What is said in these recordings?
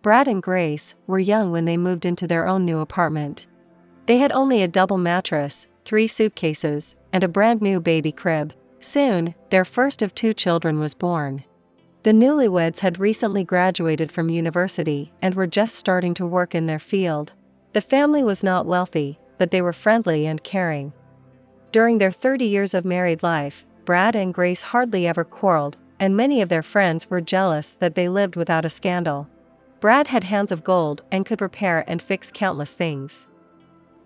Brad and Grace were young when they moved into their own new apartment. They had only a double mattress, 3 suitcases, and a brand new baby crib. Soon, their first of 2 children was born. The newlyweds had recently graduated from university and were just starting to work in their field. The family was not wealthy, but they were friendly and caring. During their 30 years of married life, Brad and Grace hardly ever quarreled, and many of their friends were jealous that they lived without a scandal. Brad had hands of gold and could repair and fix countless things.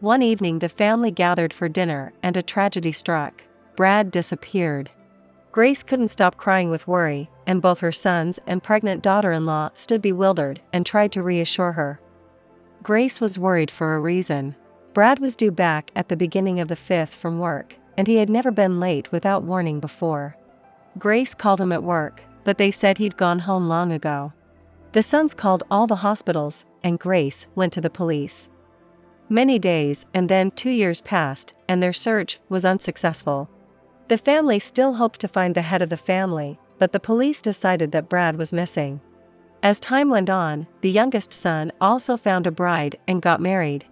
One evening the family gathered for dinner and a tragedy struck. Brad disappeared. Grace couldn't stop crying with worry, and both her sons and pregnant daughter-in-law stood bewildered and tried to reassure her. Grace was worried for a reason. Brad was due back at the beginning of the 5th from work, and he had never been late without warning before. Grace called him at work, but they said he'd gone home long ago. The sons called all the hospitals, and Grace went to the police. Many days and then 2 years passed, and their search was unsuccessful. The family still hoped to find the head of the family, but the police decided that Brad was missing. As time went on, the youngest son also found a bride and got married.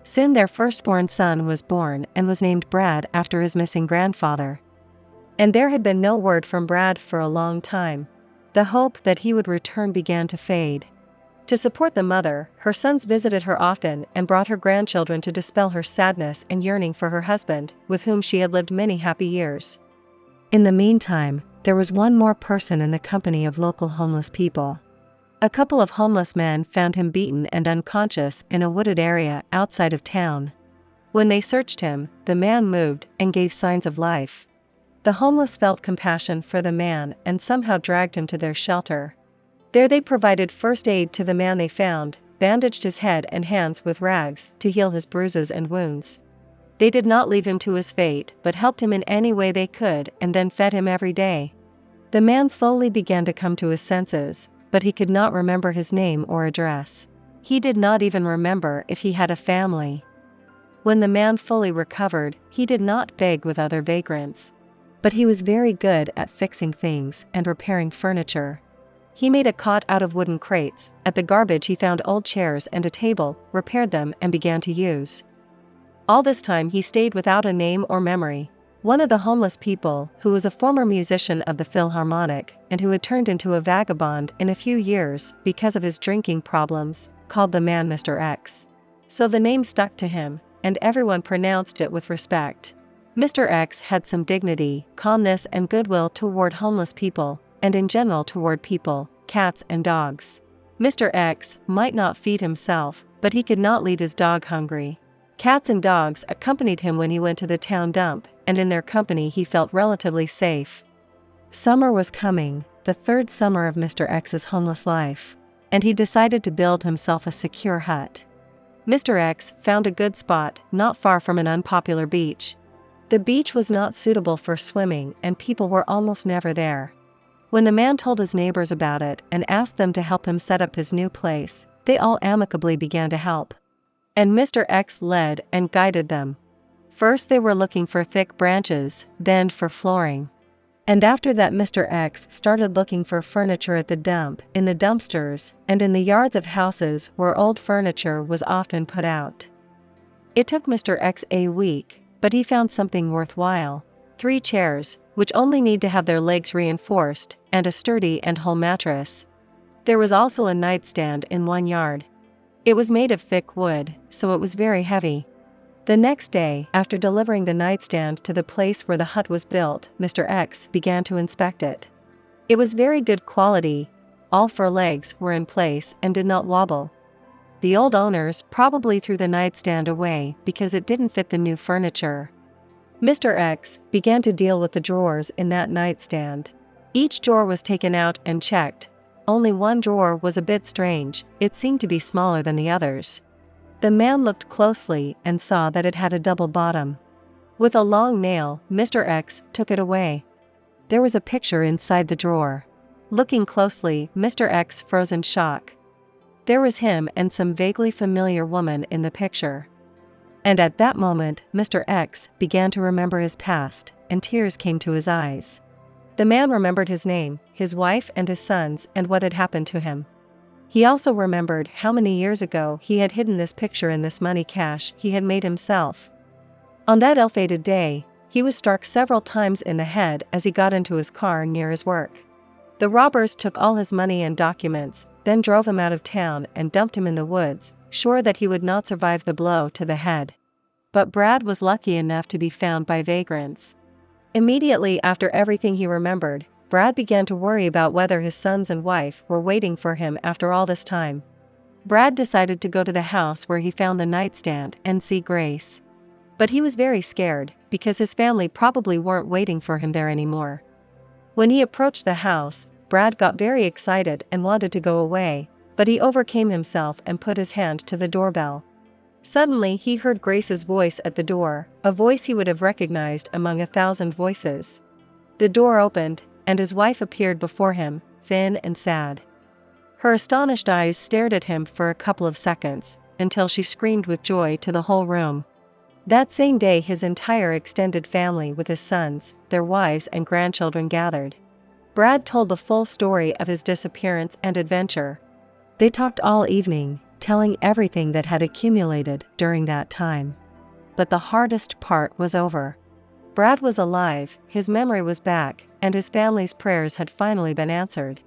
Soon their firstborn son was born and was named Brad after his missing grandfather. And there had been no word from Brad for a long time. The hope that he would return began to fade. To support the mother, her sons visited her often and brought her grandchildren to dispel her sadness and yearning for her husband, with whom she had lived many happy years. In the meantime, there was one more person in the company of local homeless people. A couple of homeless men found him beaten and unconscious in a wooded area outside of town. When they searched him, the man moved and gave signs of life. The homeless felt compassion for the man and somehow dragged him to their shelter. There they provided first aid to the man they found, bandaged his head and hands with rags to heal his bruises and wounds. They did not leave him to his fate, but helped him in any way they could and then fed him every day. The man slowly began to come to his senses, but he could not remember his name or address. He did not even remember if he had a family. When the man fully recovered, he did not beg with other vagrants. But he was very good at fixing things and repairing furniture. He made a cot out of wooden crates. At the garbage he found old chairs and a table, repaired them and began to use. All this time he stayed without a name or memory. One of the homeless people, who was a former musician of the Philharmonic and who had turned into a vagabond in a few years because of his drinking problems, called the man Mr. X. So the name stuck to him, and everyone pronounced it with respect. Mr. X had some dignity, calmness and goodwill toward homeless people, and in general toward people, cats and dogs. Mr. X might not feed himself, but he could not leave his dog hungry. Cats and dogs accompanied him when he went to the town dump, and in their company he felt relatively safe. Summer was coming, the 3rd summer of Mr. X's homeless life, and he decided to build himself a secure hut. Mr. X found a good spot not far from an unpopular beach. The beach was not suitable for swimming and people were almost never there. When the man told his neighbors about it and asked them to help him set up his new place, they all amicably began to help. And Mr. X led and guided them. First they were looking for thick branches, then for flooring. And after that Mr. X started looking for furniture at the dump, in the dumpsters, and in the yards of houses where old furniture was often put out. It took Mr. X a week, but he found something worthwhile. 3 chairs, which only need to have their legs reinforced, and a sturdy and whole mattress. There was also a nightstand in one yard. It was made of thick wood, so it was very heavy. The next day, after delivering the nightstand to the place where the hut was built, Mr. X began to inspect it. It was very good quality. All 4 legs were in place and did not wobble. The old owners probably threw the nightstand away because it didn't fit the new furniture. Mr. X began to deal with the drawers in that nightstand. Each drawer was taken out and checked. Only one drawer was a bit strange, it seemed to be smaller than the others. The man looked closely and saw that it had a double bottom. With a long nail, Mr. X took it away. There was a picture inside the drawer. Looking closely, Mr. X froze in shock. There was him and some vaguely familiar woman in the picture. And at that moment, Mr. X began to remember his past, and tears came to his eyes. The man remembered his name, his wife and his sons and what had happened to him. He also remembered how many years ago he had hidden this picture in this money cache he had made himself. On that ill-fated day, he was struck several times in the head as he got into his car near his work. The robbers took all his money and documents, then drove him out of town and dumped him in the woods, sure that he would not survive the blow to the head. But Brad was lucky enough to be found by vagrants. Immediately after everything he remembered, Brad began to worry about whether his sons and wife were waiting for him after all this time. Brad decided to go to the house where he found the nightstand and see Grace. But he was very scared, because his family probably weren't waiting for him there anymore. When he approached the house, Brad got very excited and wanted to go away, but he overcame himself and put his hand to the doorbell. Suddenly he heard Grace's voice at the door, a voice he would have recognized among 1,000 voices. The door opened, and his wife appeared before him, thin and sad. Her astonished eyes stared at him for a couple of seconds, until she screamed with joy to the whole room. That same day his entire extended family with his sons, their wives and grandchildren gathered. Brad told the full story of his disappearance and adventure. They talked all evening, telling everything that had accumulated during that time. But the hardest part was over. Brad was alive, his memory was back, and his family's prayers had finally been answered.